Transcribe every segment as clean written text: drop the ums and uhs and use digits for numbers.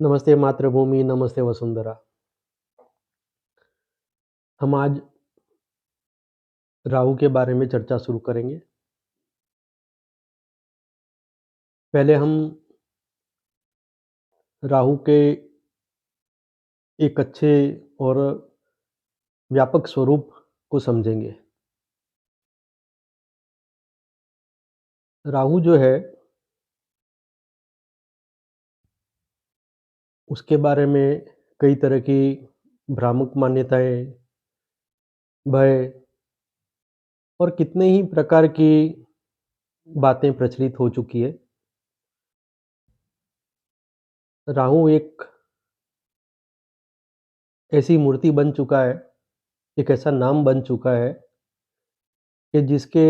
नमस्ते मातृभूमि, नमस्ते वसुंधरा। हम आज राहु के बारे में चर्चा शुरू करेंगे। पहले हम राहु के एक अच्छे और व्यापक स्वरूप को समझेंगे। राहु जो है, उसके बारे में कई तरह की भ्रामक मान्यताएँ, भय और कितने ही प्रकार की बातें प्रचलित हो चुकी है। राहु एक ऐसी मूर्ति बन चुका है, एक ऐसा नाम बन चुका है कि जिसके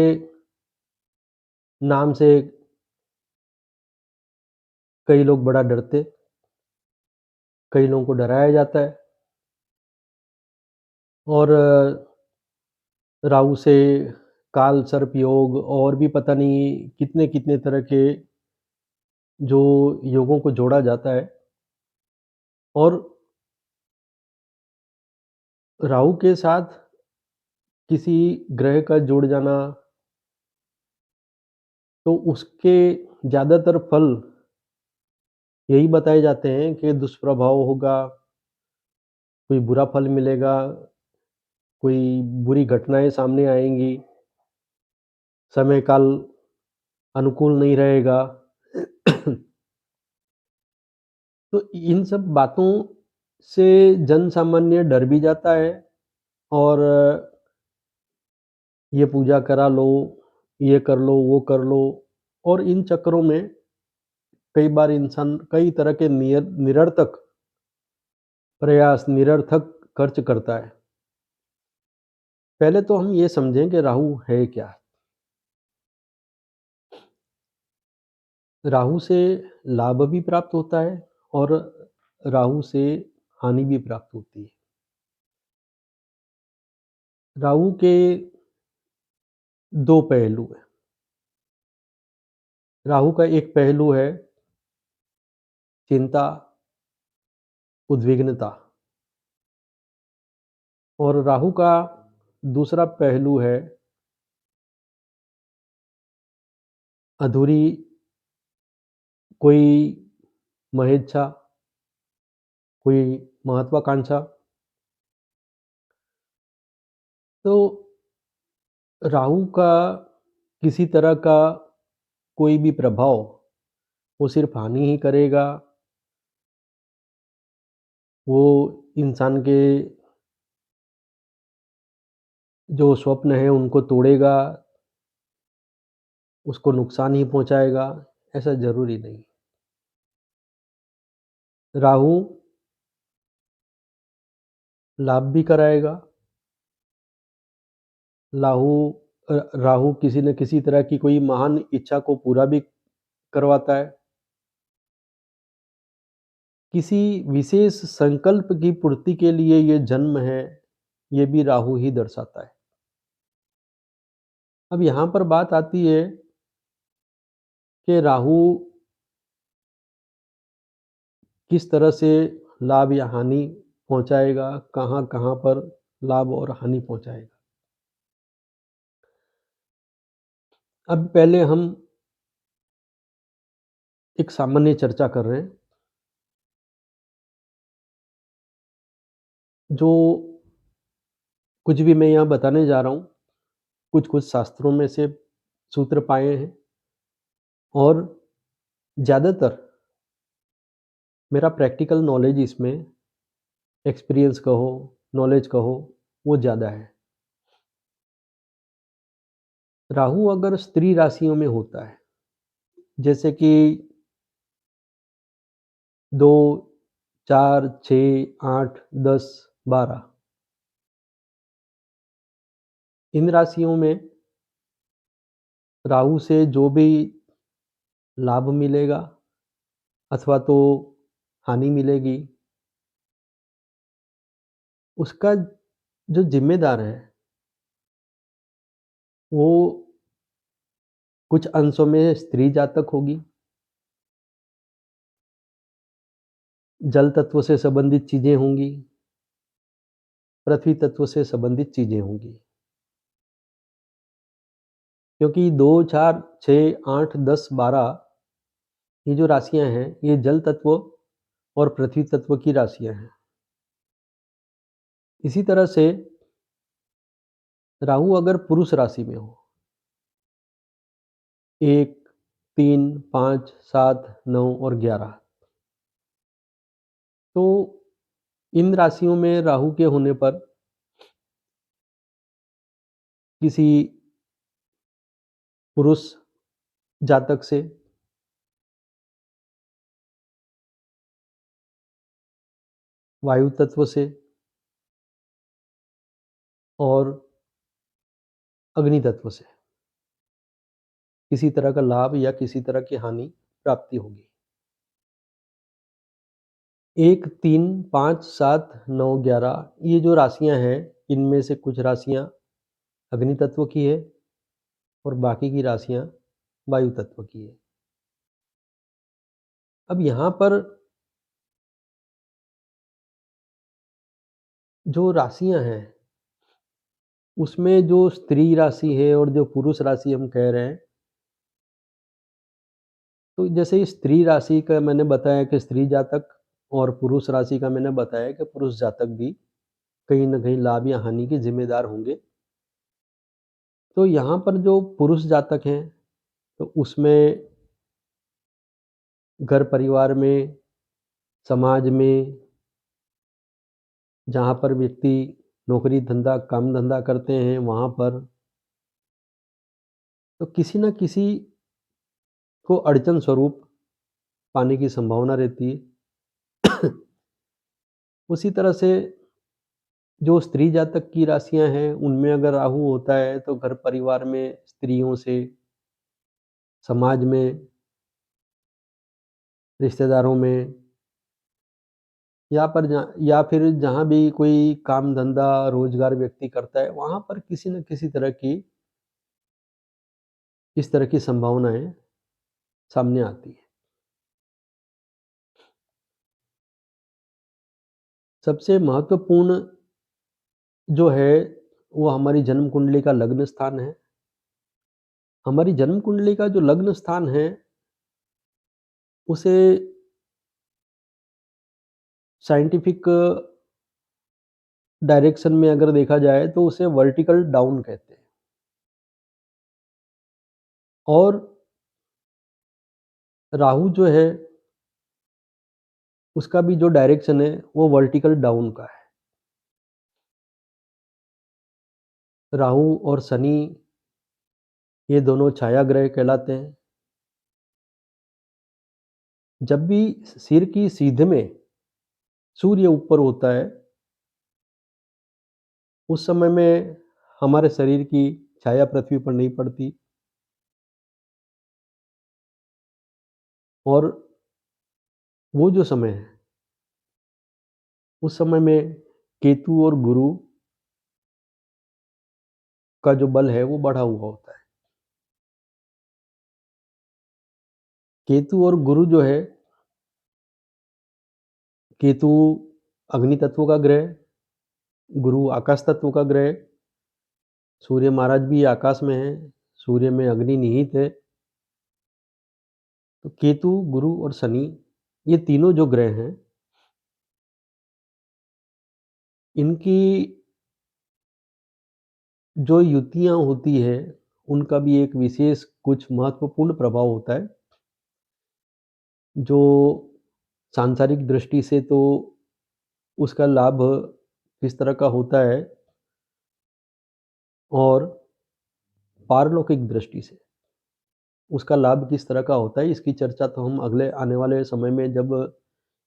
नाम से कई लोग बड़ा डरते, कई लोगों को डराया जाता है और राहु से काल सर्प योग और भी पता नहीं कितने-कितने तरह के जो योगों को जोड़ा जाता है और राहु के साथ किसी ग्रह का जुड़ जाना, तो उसके ज़्यादातर फल यही बताए जाते हैं कि दुष्प्रभाव होगा, कोई बुरा फल मिलेगा, कोई बुरी घटनाएँ सामने आएँगी, समय काल अनुकूल नहीं रहेगा। तो इन सब बातों से जन सामान्य डर भी जाता है और ये पूजा करा लो, ये कर लो, वो कर लो और इन चक्करों में कई बार इंसान कई तरह के निरर्थक प्रयास, निरर्थक खर्च करता है। पहले तो हम ये समझें कि राहु है क्या? राहु से लाभ भी प्राप्त होता है और राहु से हानि भी प्राप्त होती है। राहु के 2 पहलू हैं। राहु का एक पहलू है चिंता, उद्विग्नता और राहु का दूसरा पहलू है अधूरी कोई महेच्छा, कोई महत्वाकांक्षा। तो राहु का किसी तरह का कोई भी प्रभाव, वो सिर्फ़ हानि ही करेगा, वो इंसान के जो स्वप्न हैं उनको तोड़ेगा, उसको नुकसान ही पहुँचाएगा, ऐसा ज़रूरी नहीं। राहु लाभ भी कराएगा, राहु राहु किसी न किसी तरह की कोई महान इच्छा को पूरा भी करवाता है। किसी विशेष संकल्प की पूर्ति के लिए ये जन्म है, ये भी राहु ही दर्शाता है। अब यहाँ पर बात आती है कि राहु किस तरह से लाभ या हानि पहुँचाएगा, कहाँ-कहाँ पर लाभ और हानि पहुँचाएगा। अब पहले हम एक सामान्य चर्चा कर रहे हैं, जो कुछ भी मैं यहाँ बताने जा रहा हूँ, कुछ-कुछ शास्त्रों में से सूत्र पाए हैं और ज़्यादातर मेरा प्रैक्टिकल नॉलेज इसमें एक्सपीरियंस कहो, नॉलेज कहो, वो ज़्यादा है। राहु अगर स्त्री राशियों में होता है, जैसे कि 2, 4, 6, 8, 10, 12 इन राशियों में राहु से जो भी लाभ मिलेगा अथवा तो हानि मिलेगी, उसका जो ज़िम्मेदार है, वो कुछ अंशों में स्त्री जातक होगी जल तत्व से संबंधित चीज़ें होंगी, पृथ्वी तत्व से संबंधित चीज़ें होंगी। क्योंकि 2, 4, 6, 8, 10, 12 ये जो राशियाँ हैं, ये जल तत्व और पृथ्वी तत्व की राशियाँ हैं। इसी तरह से राहु अगर पुरुष राशि में हो 1, 3, 5, 7, 9 और 11 तो इन राशियों में राहु के होने पर किसी पुरुष जातक से वायु तत्व से और अग्नि तत्व से किसी तरह का लाभ या किसी तरह की हानि प्राप्ति होगी। 1, 3, 5, 7, 9, 11 ये जो राशियाँ हैं, इनमें से कुछ राशियाँ अग्नि तत्व की है और बाकी की राशियाँ वायु तत्व की है। अब यहाँ पर जो राशियाँ हैं, उसमें जो स्त्री राशि है और जो पुरुष राशि हम कह रहे हैं, तो जैसे स्त्री राशि का मैंने बताया कि स्त्री जातक और पुरुष राशि का मैंने बताया कि पुरुष जातक भी कहीं न कहीं लाभ या हानि के ज़िम्मेदार होंगे। तो यहाँ पर जो पुरुष जातक हैं, तो उसमें घर परिवार में, समाज में, जहाँ पर व्यक्ति नौकरी-धंधा, काम-धंधा करते हैं, वहाँ पर तो किसी न किसी को अड़चन स्वरूप पाने की संभावना रहती है। उसी तरह से जो स्त्री जातक की राशियाँ हैं, उनमें अगर राहु होता है, तो घर परिवार में स्त्रियों से, समाज में, रिश्तेदारों में या फिर जहाँ भी कोई काम-धंधा, रोज़गार व्यक्ति करता है, वहाँ पर किसी न किसी तरह की इस तरह की संभावनाएँ सामने आती हैं। सबसे महत्वपूर्ण जो है, वो हमारी जन्म कुंडली का लग्न स्थान है। हमारी जन्म कुंडली का जो लग्न स्थान है, उसे साइंटिफिक डायरेक्शन में अगर देखा जाए, तो उसे वर्टिकल डाउन कहते हैं और राहु जो है, उसका भी जो डायरेक्शन है, वो वर्टिकल डाउन का है। राहु और शनि ये दोनों छाया ग्रह कहलाते हैं। जब भी सिर की सीध में सूर्य ऊपर होता है, उस समय में हमारे शरीर की छाया पृथ्वी पर नहीं पड़ती और वो जो समय है, उस समय में केतु और गुरु का जो बल है, वो बढ़ा हुआ होता है। केतु और गुरु जो है, केतु अग्नि तत्व का ग्रह, गुरु आकाश तत्व का ग्रह, सूर्य महाराज भी आकाश में हैं, सूर्य में अग्नि निहित है। तो केतु, गुरु और शनि ये तीनों जो ग्रह हैं, इनकी जो युतियाँ होती है, उनका भी एक विशेष कुछ महत्वपूर्ण प्रभाव होता है, जो सांसारिक दृष्टि से तो उसका लाभ किस तरह का होता है और पारलौकिक दृष्टि से उसका लाभ किस तरह का होता है, इसकी चर्चा तो हम अगले आने वाले समय में जब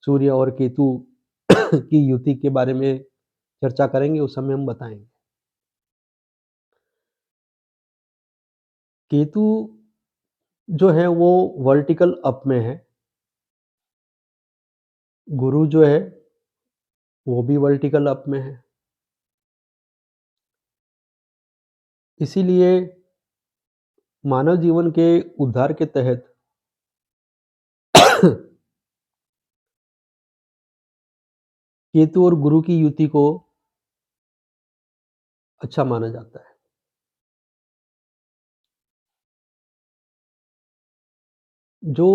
सूर्य और केतु की युति के बारे में चर्चा करेंगे, उस समय हम बताएँगे। केतु जो है वो वर्टिकल अप में है, गुरु जो है वो भी वर्टिकल अप में है। इसीलिए मानव जीवन के उद्धार के तहत केतु और गुरु की युति को अच्छा माना जाता है। जो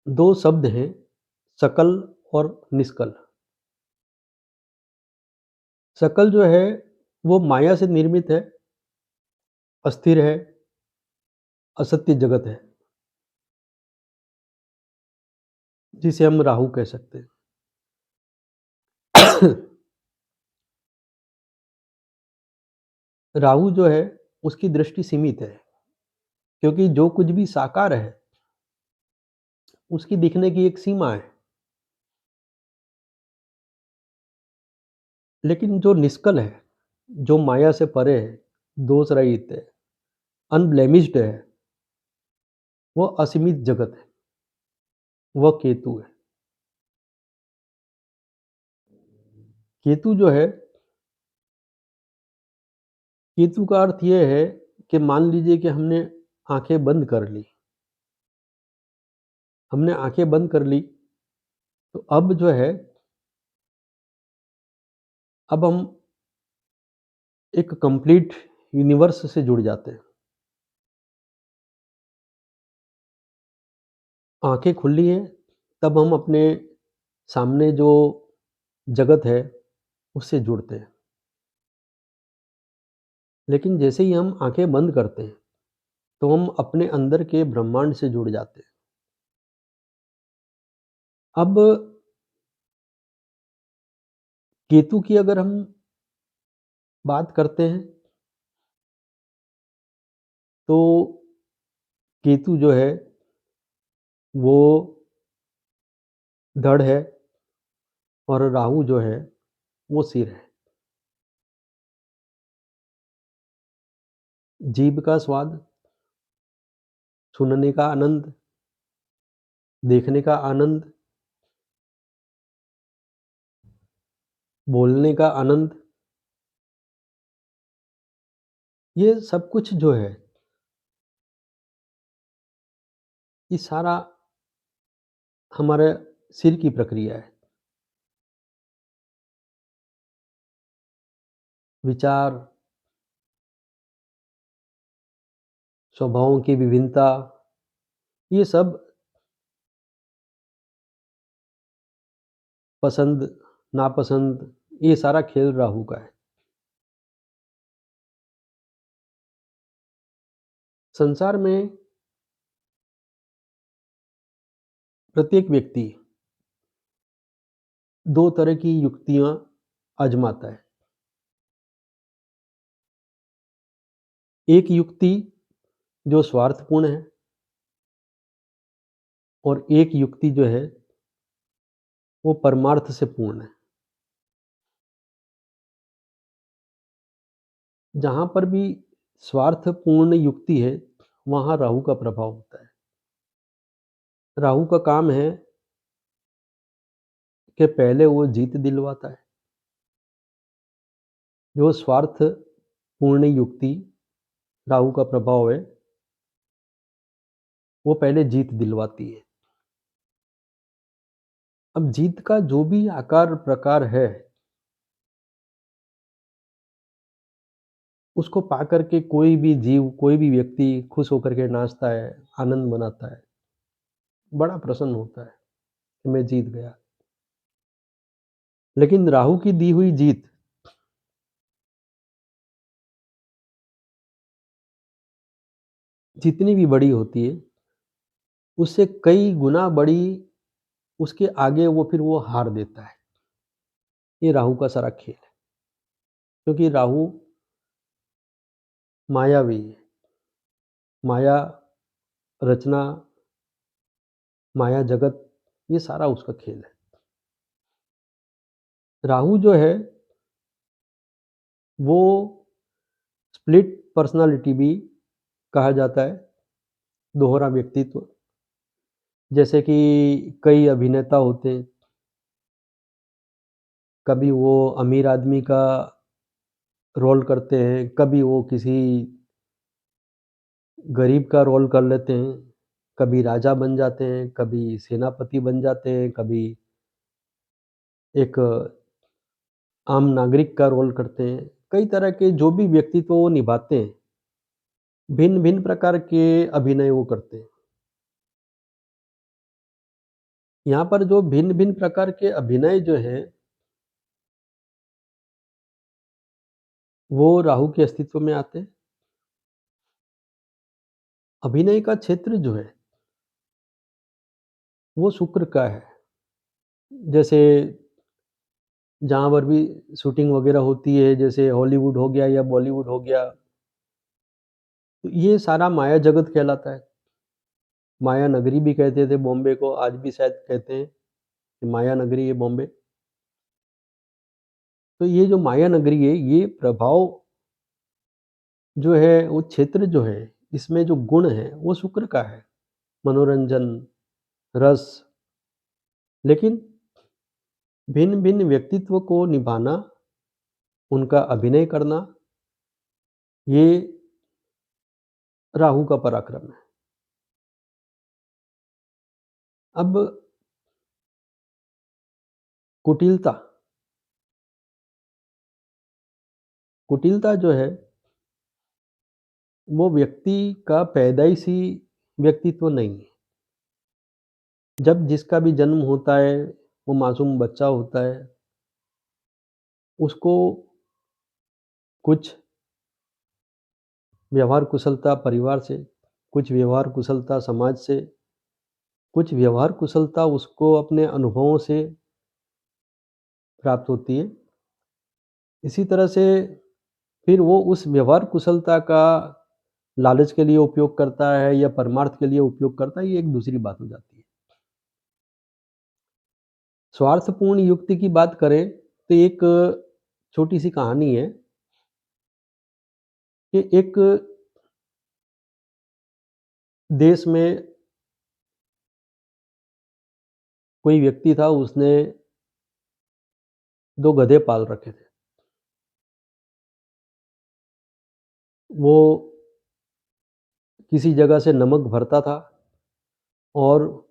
2 शब्द हैं, सकल और निष्कल। सकल जो है, वो माया से निर्मित है, अस्थिर है, असत्य जगत है, जिसे हम राहु कह सकते हैं। राहु जो है, उसकी दृष्टि सीमित है, क्योंकि जो कुछ भी साकार है, उसकी दिखने की एक सीमा है। लेकिन जो निष्कल है, जो माया से परे है, दोष रहित है, अनब्लेमिश्ड है, वो असीमित जगत है, वह केतु है। केतु जो है, केतु का अर्थ ये है कि मान लीजिए कि हमने आँखें बंद कर ली। हमने आँखें बंद कर ली, तो अब जो है, अब हम एक कंप्लीट यूनिवर्स से जुड़ जाते हैं। आँखें खुली हैं, तब हम अपने सामने जो जगत है, उससे जुड़ते हैं। लेकिन जैसे ही हम आँखें बंद करते हैं, तो हम अपने अंदर के ब्रह्मांड से जुड़ जाते हैं। अब केतु की अगर हम बात करते हैं, तो केतु जो है, वो धड़ है और राहु जो है, वो सिर है। जीभ का स्वाद, सुनने का आनंद, देखने का आनंद, बोलने का आनंद, ये सब कुछ जो है, ये सारा हमारे सिर की प्रक्रिया है। विचार, स्वभावों की विभिन्नता, ये सब पसंद, नापसंद, ये सारा खेल राहु का है। संसार में प्रत्येक व्यक्ति 2 तरह की युक्तियाँ आज़माता है। एक युक्ति जो स्वार्थपूर्ण है, और एक युक्ति जो है, वो परमार्थ से पूर्ण है। जहाँ पर भी स्वार्थपूर्ण युक्ति है, वहाँ राहु का प्रभाव होता है। राहु का काम है कि पहले वो जीत दिलवाता है। जो स्वार्थपूर्ण युक्ति राहु का प्रभाव है, वो पहले जीत दिलवाती है। अब जीत का जो भी आकार प्रकार है, उसको पाकर के कोई भी जीव, कोई भी व्यक्ति खुश होकर के नाचता है, आनंद मनाता है, बड़ा प्रसन्न होता है कि मैं जीत गया। लेकिन राहु की दी हुई जीत जितनी भी बड़ी होती है, उससे कई गुना बड़ी, उसके आगे वो फिर वो हार देता है। ये राहु का सारा खेल है, क्योंकि राहु मायावी है। माया रचना, माया जगत, ये सारा उसका खेल है। राहु जो है, वो स्प्लिट पर्सनालिटी भी कहा जाता है, दोहरा व्यक्तित्व। जैसे कि कई अभिनेता होते हैं, कभी वो अमीर आदमी का रोल करते हैं, कभी वो किसी गरीब का रोल कर लेते हैं, कभी राजा बन जाते हैं, कभी सेनापति बन जाते हैं, कभी एक आम नागरिक का रोल करते हैं। कई तरह के जो भी व्यक्तित्व वो निभाते हैं, भिन्न-भिन्न प्रकार के अभिनय वो करते हैं। यहाँ पर जो भिन्न-भिन्न प्रकार के अभिनय जो हैं, वो राहु के अस्तित्व में आते हैं। अभिनय का क्षेत्र जो है, वो शुक्र का है। जैसे जहाँ पर भी शूटिंग वगैरह होती है, जैसे हॉलीवुड हो गया या बॉलीवुड हो गया, तो ये सारा माया जगत कहलाता है। माया नगरी भी कहते थे बॉम्बे को, आज भी शायद कहते हैं कि माया नगरी है बॉम्बे। तो ये जो माया नगरी है, ये प्रभाव जो है, वो क्षेत्र जो है, इसमें जो गुण है, वो शुक्र का है। मनोरंजन, रस, लेकिन भिन्न-भिन्न व्यक्तित्व को निभाना, उनका अभिनय करना, ये राहु का पराक्रम है। अब कुटिलता, कुटिलता जो है, वो व्यक्ति का पैदाइशी व्यक्तित्व नहीं है। जब जिसका भी जन्म होता है, वो मासूम बच्चा होता है, उसको कुछ व्यवहार कुशलता परिवार से, कुछ व्यवहार कुशलता समाज से, कुछ व्यवहार कुशलता उसको अपने अनुभवों से प्राप्त होती है। इसी तरह से फिर वो उस व्यवहार कुशलता का लालच के लिए उपयोग करता है या परमार्थ के लिए उपयोग करता है, ये एक दूसरी बात हो जाती है। स्वार्थपूर्ण युक्ति की बात करें, तो एक छोटी-सी कहानी है कि एक देश में कोई व्यक्ति था, उसने 2 गधे पाल रखे थे। वो किसी जगह से नमक भरता था और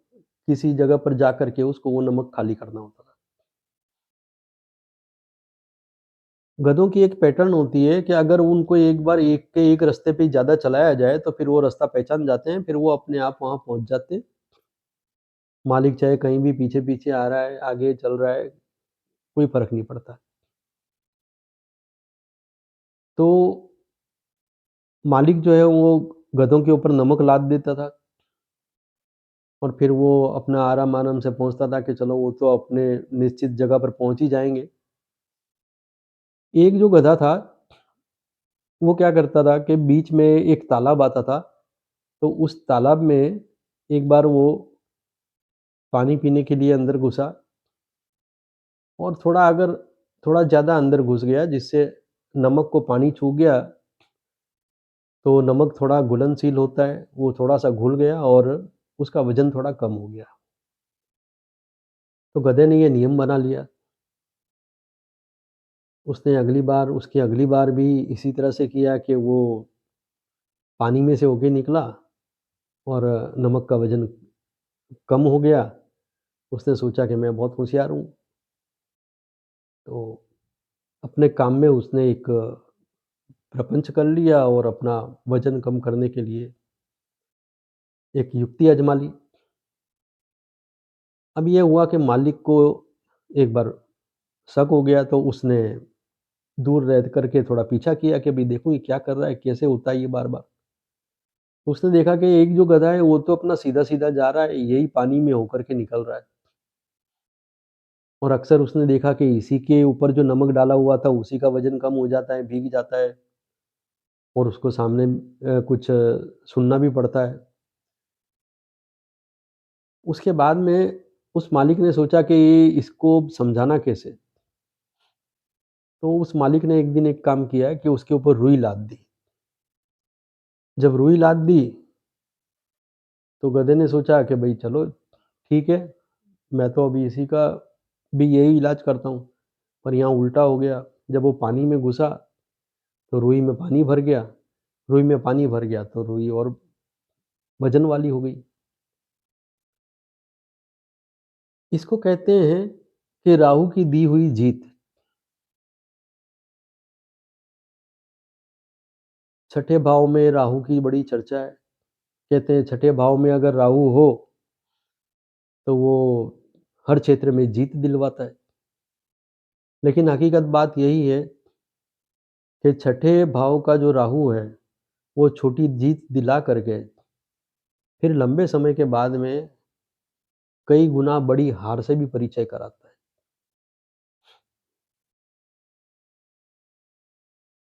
किसी जगह पर जाकर के उसको वो नमक खाली करना होता था। गधों की एक पैटर्न होती है कि अगर उनको एक बार एक के एक रास्ते पे ज़्यादा चलाया जाए, तो फिर वो रास्ता पहचान जाते हैं, फिर वो अपने आप वहाँ पहुँच जाते हैं। मालिक चाहे कहीं भी पीछे-पीछे आ रहा है, आगे चल रहा है, कोई फ़र्क नहीं पड़ता। तो मालिक जो है वो गधों के ऊपर नमक लाद देता था और फिर वो अपना आराम-आराम से पहुँचता था कि चलो वो तो अपने निश्चित जगह पर पहुँच ही जाएँगे। एक जो गधा था, वो क्या करता था कि बीच में एक तालाब आता था, तो उस तालाब में एक बार वो पानी पीने के लिए अंदर घुसा और थोड़ा ज़्यादा अंदर घुस गया, जिससे नमक को पानी छू गया, तो नमक थोड़ा घुलनशील होता है, वो थोड़ा-सा घुल गया और उसका वज़न थोड़ा कम हो गया। तो गधे ने ये नियम बना लिया। उसकी अगली बार भी इसी तरह से किया कि वो पानी में से होके निकला और नमक का वज़न कम हो गया। उसने सोचा कि मैं बहुत होशियार हूँ, तो अपने काम में उसने एक प्रपंच कर लिया और अपना वज़न कम करने के लिए एक युक्ति आज़मा ली। अब ये हुआ कि मालिक को एक बार शक हो गया, तो उसने दूर रह कर के थोड़ा पीछा किया कि भई देखूँ ये क्या कर रहा है, कैसे होता है ये बार-बार। उसने देखा कि एक जो गधा है वो तो अपना सीधा-सीधा जा रहा है, यही पानी में होकर के निकल रहा है। और अक्सर उसने देखा कि इसी के ऊपर जो नमक डाला हुआ था, उसी का वज़न कम हो जाता है, भीग जाता है और उसको सामने कुछ सुनना भी पड़ता है। उसके बाद में उस मालिक ने सोचा कि इसको समझाना कैसे? तो उस मालिक ने एक दिन एक काम किया कि उसके ऊपर रुई लाद दी। जब रुई लाद दी, तो गधे ने सोचा कि भई चलो ठीक है, मैं तो अभी इसी का भी यही इलाज करता हूँ। पर यहाँ उल्टा हो गया, जब वो पानी में घुसा, तो रुई में पानी भर गया। रुई में पानी भर गया तो रुई और वज़न वाली हो गई। इसको कहते हैं कि राहु की दी हुई जीत, छठे भाव में राहु की बड़ी चर्चा है। कहते हैं छठे भाव में अगर राहु हो तो वो हर क्षेत्र में जीत दिलवाता है। लेकिन हकीकत बात यही है कि छठे भाव का जो राहु है वो छोटी जीत दिला करके फिर लंबे समय के बाद में कई गुना बड़ी हार से भी परिचय कराता है।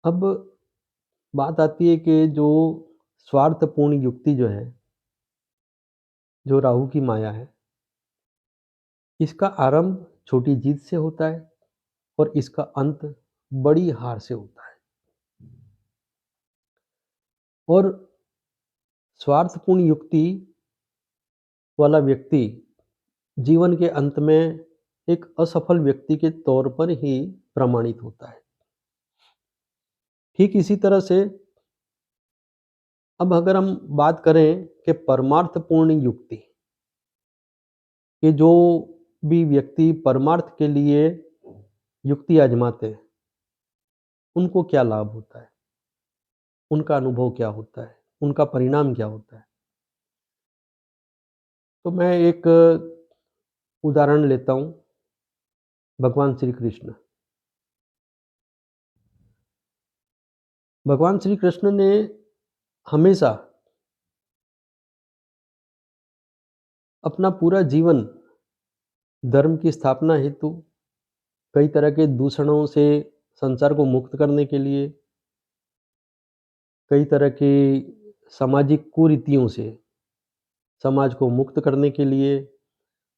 अब बात आती है कि जो स्वार्थपूर्ण युक्ति जो है, जो राहु की माया है, इसका आरंभ छोटी जीत से होता है और इसका अंत बड़ी हार से होता है। और स्वार्थपूर्ण युक्ति वाला व्यक्ति जीवन के अंत में एक असफल व्यक्ति के तौर पर ही प्रमाणित होता है। ठीक इसी तरह से अब अगर हम बात करें कि परमार्थपूर्ण युक्ति, कि जो भी व्यक्ति परमार्थ के लिए युक्ति आजमाते हैं, उनको क्या लाभ होता है, उनका अनुभव क्या होता है, उनका परिणाम क्या होता है। तो मैं एक उदाहरण लेता हूँ, भगवान श्री कृष्ण। भगवान श्री कृष्ण ने हमेशा अपना पूरा जीवन धर्म की स्थापना हेतु, कई तरह के दूषणों से संसार को मुक्त करने के लिए, कई तरह की सामाजिक कुरीतियों से समाज को मुक्त करने के लिए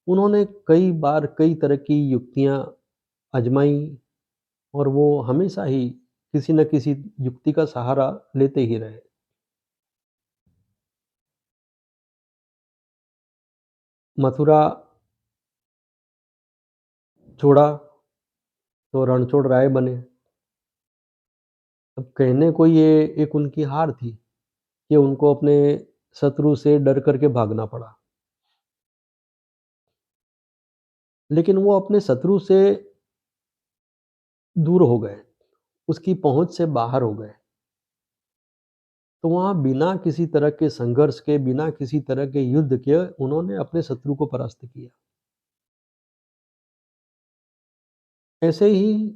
उन्होंने कई बार कई तरह की युक्तियाँ आजमाई और वो हमेशा ही किसी न किसी युक्ति का सहारा लेते ही रहे। मथुरा छोड़ा तो रणछोड़ राय बने। अब कहने को ये एक उनकी हार थी कि उनको अपने शत्रु से डर करके भागना पड़ा। लेकिन वो अपने शत्रु से दूर हो गए, उसकी पहुँच से बाहर हो गए। तो वहाँ बिना किसी तरह के संघर्ष के, बिना किसी तरह के युद्ध के उन्होंने अपने शत्रु को परास्त किया। ऐसे ही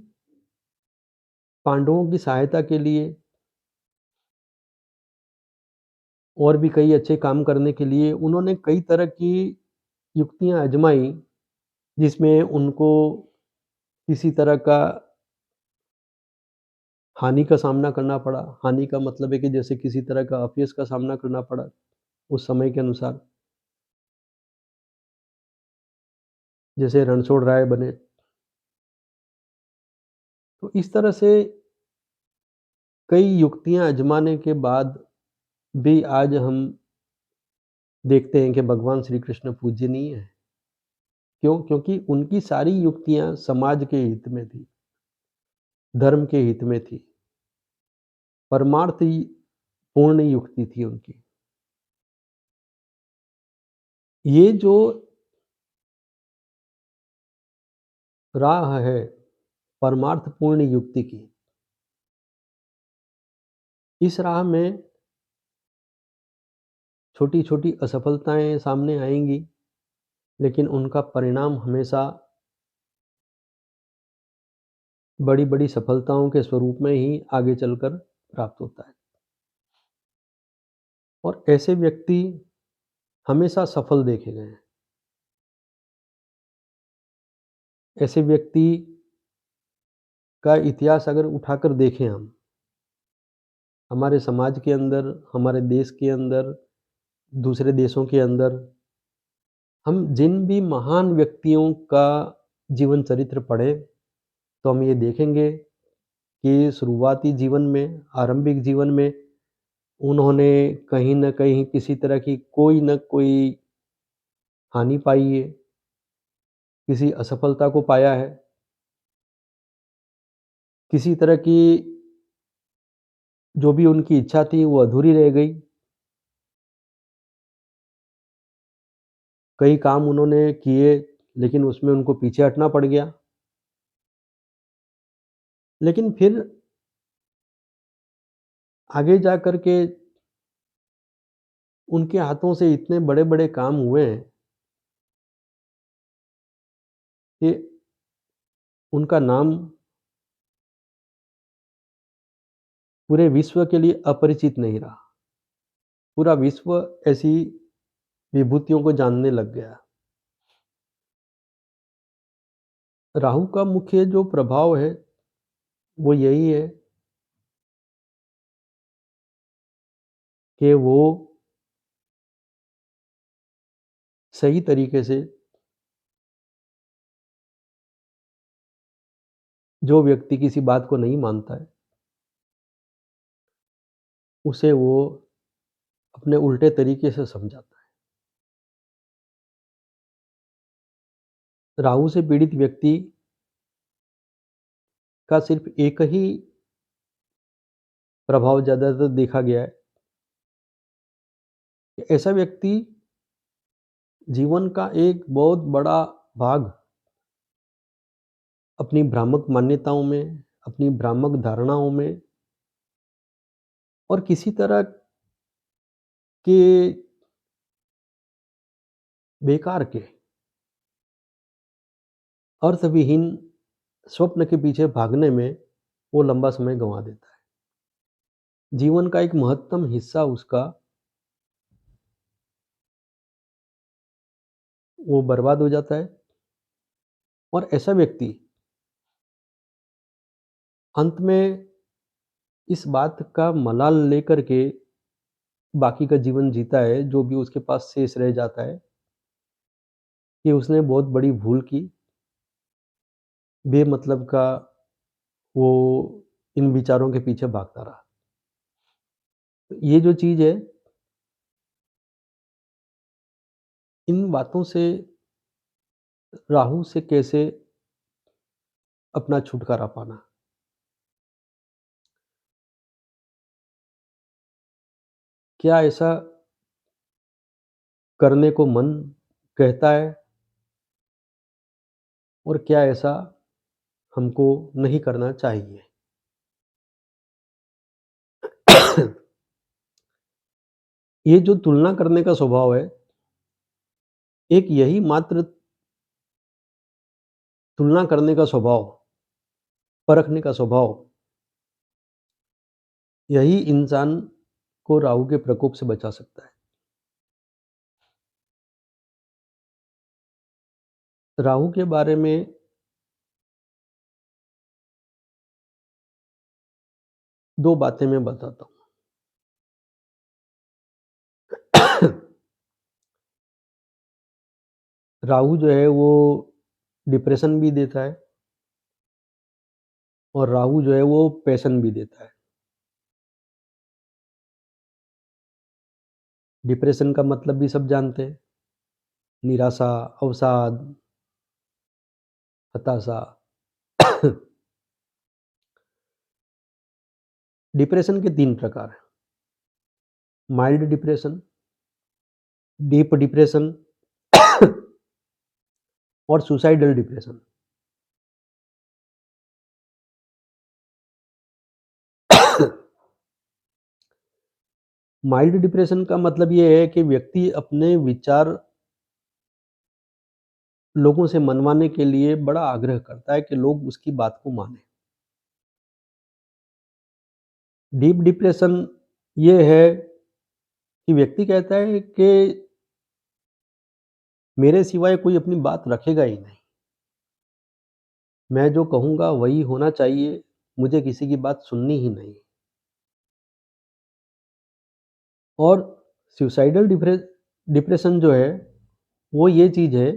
पांडवों की सहायता के लिए और भी कई अच्छे काम करने के लिए उन्होंने कई तरह की युक्तियाँ आजमाई, जिसमें उनको किसी तरह का हानि का सामना करना पड़ा। हानि का मतलब है कि जैसे किसी तरह का अपयश का सामना करना पड़ा उस समय के अनुसार। जैसे रणछोड़ राय बने। तो इस तरह से कई युक्तियाँ आजमाने के बाद भी आज हम देखते हैं कि भगवान श्री कृष्ण पूज्यनीय हैं। क्यों? क्योंकि उनकी सारी युक्तियाँ समाज के हित में थी, धर्म के हित में थी, परमार्थ पूर्ण युक्ति थी उनकी। ये जो राह है परमार्थ पूर्ण युक्ति की, इस राह में छोटी-छोटी असफलताएँ सामने आएँगी, लेकिन उनका परिणाम हमेशा बड़ी-बड़ी सफलताओं के स्वरूप में ही आगे चलकर प्राप्त होता है। और ऐसे व्यक्ति हमेशा सफल देखे गए हैं। ऐसे व्यक्ति का इतिहास अगर उठाकर देखें हम, हमारे समाज के अंदर, हमारे देश के अंदर, दूसरे देशों के अंदर, हम जिन भी महान व्यक्तियों का जीवन चरित्र पढ़ें, तो हम ये देखेंगे कि शुरुआती जीवन में, आरंभिक जीवन में उन्होंने कहीं न कहीं किसी तरह की कोई न कोई हानि पाई है, किसी असफलता को पाया है, किसी तरह की जो भी उनकी इच्छा थी वो अधूरी रह गई। कई काम उन्होंने किए लेकिन उसमें उनको पीछे हटना पड़ गया। लेकिन फिर आगे जा कर के उनके हाथों से इतने बड़े-बड़े काम हुए हैं कि उनका नाम पूरे विश्व के लिए अपरिचित नहीं रहा। पूरा विश्व ऐसी विभूतियों को जानने लग गया। राहु का मुख्य जो प्रभाव है, वो यही है कि वो सही तरीके से जो व्यक्ति किसी बात को नहीं मानता है, उसे वो अपने उल्टे तरीके से समझाता है। राहु से पीड़ित व्यक्ति का सिर्फ़ एक ही प्रभाव ज़्यादातर देखा गया है कि ऐसा व्यक्ति जीवन का एक बहुत बड़ा भाग अपनी भ्रामक मान्यताओं में, अपनी भ्रामक धारणाओं में और किसी तरह के बेकार के अर्थविहीन स्वप्न के पीछे भागने में वो लंबा समय गँवा देता है। जीवन का एक महत्तम हिस्सा उसका वो बर्बाद हो जाता है और ऐसा व्यक्ति अंत में इस बात का मलाल लेकर के बाकी का जीवन जीता है, जो भी उसके पास शेष रह जाता है, कि उसने बहुत बड़ी भूल की, बेमतलब का वो इन विचारों के पीछे भागता रहा। तो ये जो चीज़ है, इन बातों से राहु से कैसे अपना छुटकारा पाना? क्या ऐसा करने को मन कहता है और क्या ऐसा हमको नहीं करना चाहिए? ये जो तुलना करने का स्वभाव है, एक यही मात्र तुलना करने का स्वभाव, परखने का स्वभाव, यही इंसान को राहु के प्रकोप से बचा सकता है। राहु के बारे में 2 बातें मैं बताता हूँ। राहु जो है वो डिप्रेशन भी देता है और राहु जो है वो पैशन भी देता है। डिप्रेशन का मतलब भी सब जानते हैं, निराशा, अवसाद, हताशा। डिप्रेशन के 3 प्रकार हैं, माइल्ड डिप्रेशन, डीप डिप्रेशन और सुसाइडल डिप्रेशन। माइल्ड डिप्रेशन का मतलब ये है कि व्यक्ति अपने विचार लोगों से मनवाने के लिए बड़ा आग्रह करता है कि लोग उसकी बात को मानें। डीप डिप्रेशन ये है कि व्यक्ति कहता है कि मेरे सिवाय कोई अपनी बात रखेगा ही नहीं। मैं जो कहूँगा वही होना चाहिए, मुझे किसी की बात सुननी ही नहीं। और सुसाइडल डिप्रेशन जो है, वो ये चीज़ है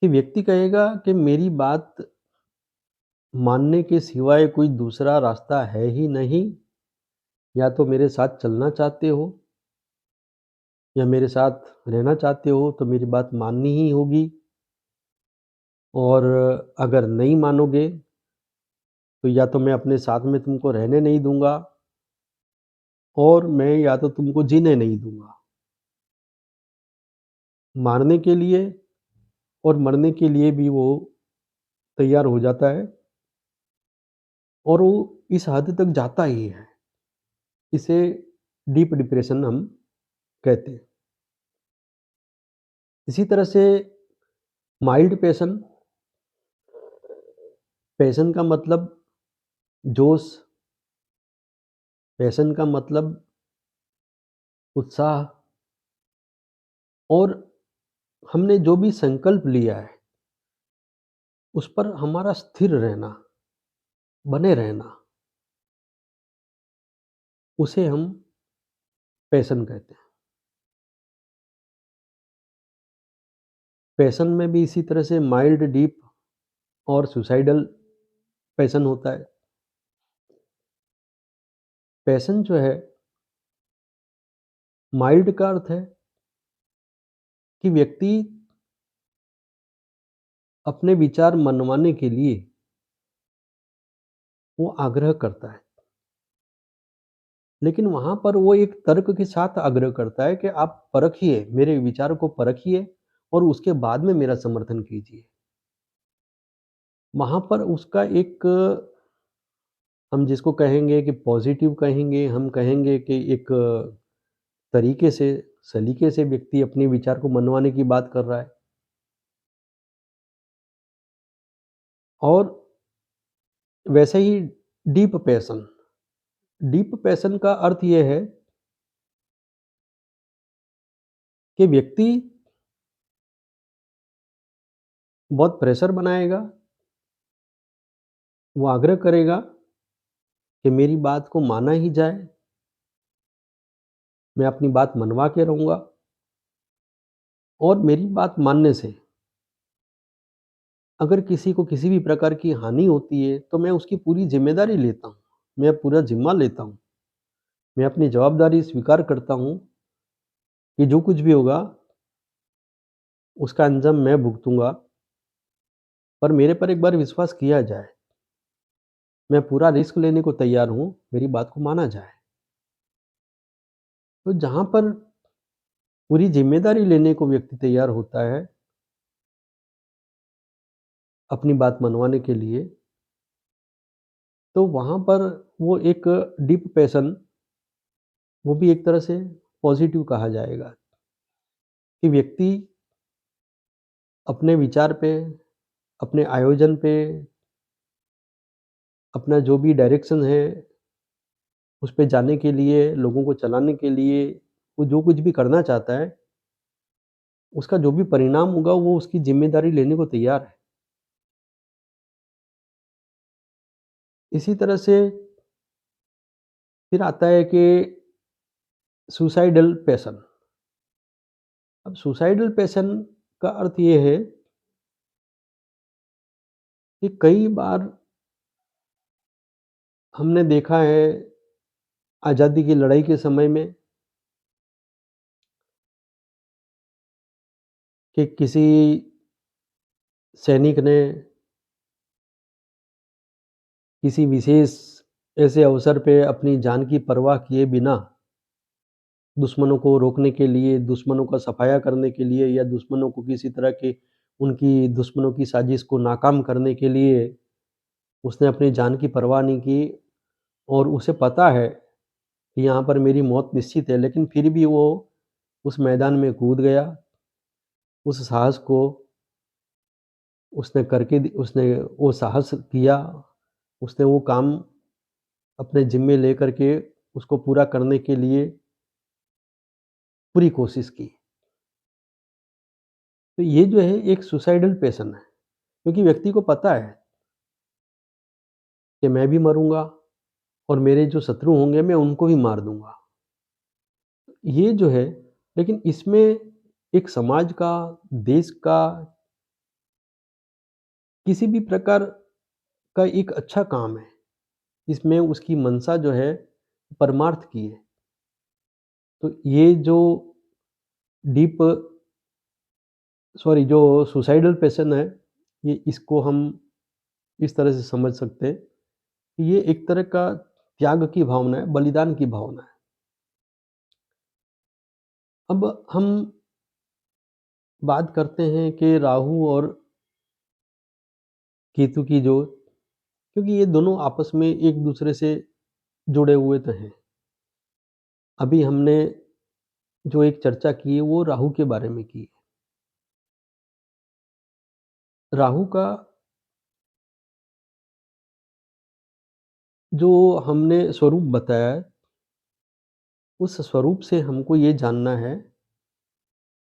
कि व्यक्ति कहेगा कि मेरी बात मानने के सिवाय कोई दूसरा रास्ता है ही नहीं, या तो मेरे साथ चलना चाहते हो या मेरे साथ रहना चाहते हो तो मेरी बात माननी ही होगी और अगर नहीं मानोगे तो या तो मैं अपने साथ में तुमको रहने नहीं दूँगा और मैं या तो तुमको जीने नहीं दूँगा। मारने के लिए और मरने के लिए भी वो तैयार हो जाता है और वो इस हद तक जाता ही है। इसे डीप डिप्रेशन हम कहते हैं। इसी तरह से माइल्ड पैशन, पैशन का मतलब जोश, पैशन का मतलब उत्साह और हमने जो भी संकल्प लिया है, उस पर हमारा स्थिर रहना, बने रहना, उसे हम पैशन कहते हैं। पैशन में भी इसी तरह से माइल्ड, डीप और सुसाइडल पैशन होता है। पैशन जो है, माइल्ड का अर्थ है कि व्यक्ति अपने विचार मनवाने के लिए वो आग्रह करता है। लेकिन वहाँ पर वो एक तर्क के साथ आग्रह करता है कि आप परखिए, मेरे विचार को परखिए और उसके बाद में मेरा समर्थन कीजिए। वहाँ पर उसका एक, हम जिसको कहेंगे कि पॉज़िटिव कहेंगे, हम कहेंगे कि एक तरीके से, सलीके से व्यक्ति अपने विचार को मनवाने की बात कर रहा है। और वैसे ही डीप पैशन का अर्थ ये है कि व्यक्ति बहुत प्रेशर बनाएगा, वो आग्रह करेगा कि मेरी बात को माना ही जाए, मैं अपनी बात मनवा के रहूँगा और मेरी बात मानने से अगर किसी को किसी भी प्रकार की हानि होती है, तो मैं उसकी पूरी ज़िम्मेदारी लेता हूँ, मैं पूरा ज़िम्मा लेता हूँ, मैं अपनी जवाबदारी स्वीकार करता हूँ कि जो कुछ भी होगा, उसका अंजाम मैं भुगतूँगा, पर मेरे पर एक बार विश्वास किया जाए, मैं पूरा रिस्क लेने को तैयार हूँ, मेरी बात को माना जाए। तो जहाँ पर पूरी ज़िम्मेदारी लेने को व्यक्ति तैयार होता है, अपनी बात मनवाने के लिए, तो वहाँ पर वो एक डीप पैशन, वो भी एक तरह से पॉज़िटिव कहा जाएगा कि व्यक्ति अपने विचार पे, अपने आयोजन पे, अपना जो भी डायरेक्शन है, उस पे जाने के लिए, लोगों को चलाने के लिए, वो जो कुछ भी करना चाहता है, उसका जो भी परिणाम होगा, वो उसकी ज़िम्मेदारी लेने को तैयार है। इसी तरह से फिर आता है कि सुसाइडल पैशन। अब सुसाइडल पैशन का अर्थ ये है कि कई बार हमने देखा है आज़ादी की लड़ाई के समय में कि किसी सैनिक ने किसी विशेष ऐसे अवसर पे अपनी जान की परवाह किए बिना दुश्मनों को रोकने के लिए, दुश्मनों का सफाया करने के लिए या दुश्मनों को किसी तरह के उनकी दुश्मनों की साजिश को नाकाम करने के लिए उसने अपनी जान की परवाह नहीं की और उसे पता है कि यहाँ पर मेरी मौत निश्चित है, लेकिन फिर भी वो उस मैदान में कूद गया। उस साहस को उसने वो साहस किया, उसने वो काम अपने ज़िम्मे लेकर के उसको पूरा करने के लिए पूरी कोशिश की। तो ये जो है एक सुसाइडल पैशन है, क्योंकि व्यक्ति को पता है कि मैं भी मरूँगा और मेरे जो शत्रु होंगे मैं उनको भी मार दूँगा। ये जो है, लेकिन इसमें एक समाज का, देश का, किसी भी प्रकार का एक अच्छा काम है, इसमें उसकी मंशा जो है परमार्थ की है। तो ये जो डीप जो सुसाइडल पैशन है, ये इसको हम इस तरह से समझ सकते हैं कि ये एक तरह का त्याग की भावना है, बलिदान की भावना है। अब हम बात करते हैं कि राहु और केतु की जो, क्योंकि ये दोनों आपस में एक दूसरे से जुड़े हुए तो हैं। अभी हमने जो एक चर्चा की है वो राहु के बारे में की है। राहु का जो हमने स्वरूप बताया है, उस स्वरूप से हमको ये जानना है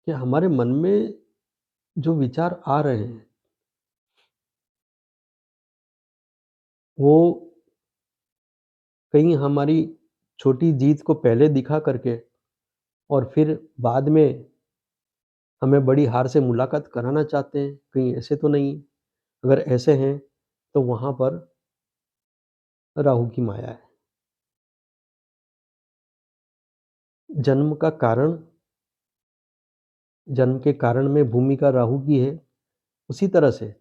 कि हमारे मन में जो विचार आ रहे हैं, वो कहीं हमारी छोटी जीत को पहले दिखा करके और फिर बाद में हमें बड़ी हार से मुलाकात कराना चाहते हैं, कहीं ऐसे तो नहीं? अगर ऐसे हैं, तो वहाँ पर राहु की माया है। जन्म का कारण, जन्म के कारण में भूमिका राहु की है, उसी तरह से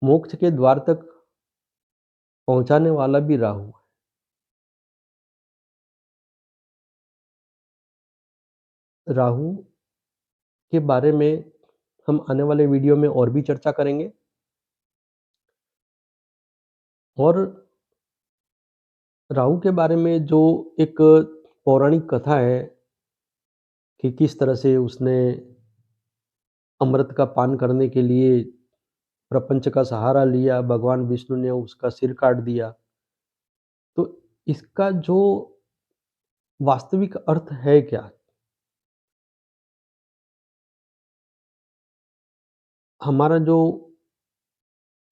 मोक्ष के द्वार तक पहुँचाने वाला भी राहु है। राहु के बारे में हम आने वाले वीडियो में और भी चर्चा करेंगे और राहु के बारे में जो एक पौराणिक कथा है कि किस तरह से उसने अमृत का पान करने के लिए प्रपंच का सहारा लिया, भगवान विष्णु ने उसका सिर काट दिया। तो इसका जो वास्तविक अर्थ है क्या? हमारा जो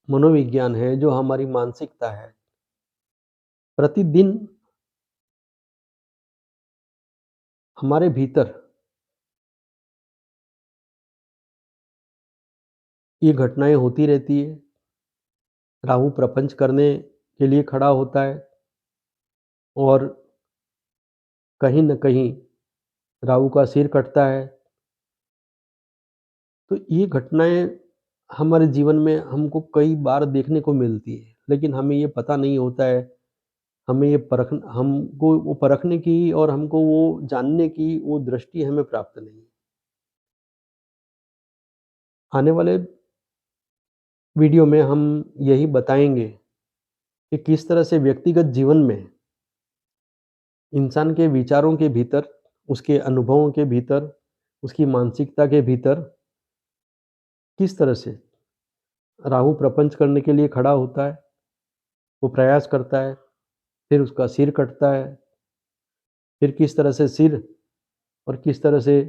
मनोविज्ञान है, जो हमारी मानसिकता है, प्रतिदिन हमारे भीतर ये घटनाएँ होती रहती है। राहु प्रपंच करने के लिए खड़ा होता है और कहीं न कहीं राहु का सिर कटता है। तो ये घटनाएँ हमारे जीवन में हमको कई बार देखने को मिलती है, लेकिन हमें ये पता नहीं होता है, हमें ये हमको वो परखने की और हमको वो जानने की वो दृष्टि हमें प्राप्त नहीं है। आने वाले वीडियो में हम यही बताएँगे कि किस तरह से व्यक्तिगत जीवन में इंसान के विचारों के भीतर, उसके अनुभवों के भीतर, उसकी मानसिकता के भीतर किस तरह से राहु प्रपंच करने के लिए खड़ा होता है, वो प्रयास करता है, फिर उसका सिर कटता है, फिर किस तरह से सिर और किस तरह से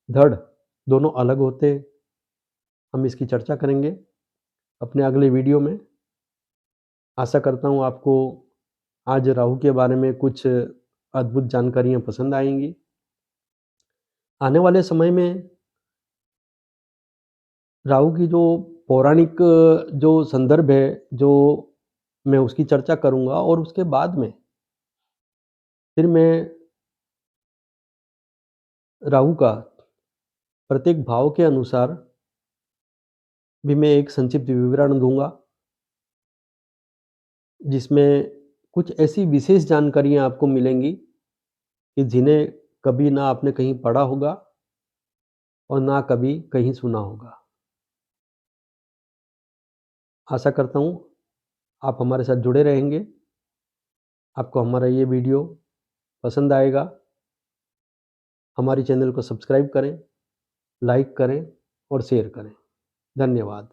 धड़ दोनों अलग होते हैं, हम इसकी चर्चा करेंगे अपने अगले वीडियो में। आशा करता हूँ आपको आज राहु के बारे में कुछ अद्भुत जानकारियाँ पसंद आएँगी। आने वाले समय में राहु की जो पौराणिक जो संदर्भ है, जो मैं उसकी चर्चा करूँगा और उसके बाद में फिर मैं राहु का प्रत्येक भाव के अनुसार भी मैं एक संक्षिप्त विवरण दूँगा, जिसमें कुछ ऐसी विशेष जानकारियाँ आपको मिलेंगी कि जिन्हें कभी ना आपने कहीं पढ़ा होगा और ना कभी कहीं सुना होगा। आशा करता हूँ आप हमारे साथ जुड़े रहेंगे, आपको हमारा ये वीडियो पसंद आएगा। हमारे चैनल को सब्सक्राइब करें, लाइक करें और शेयर करें। धन्यवाद।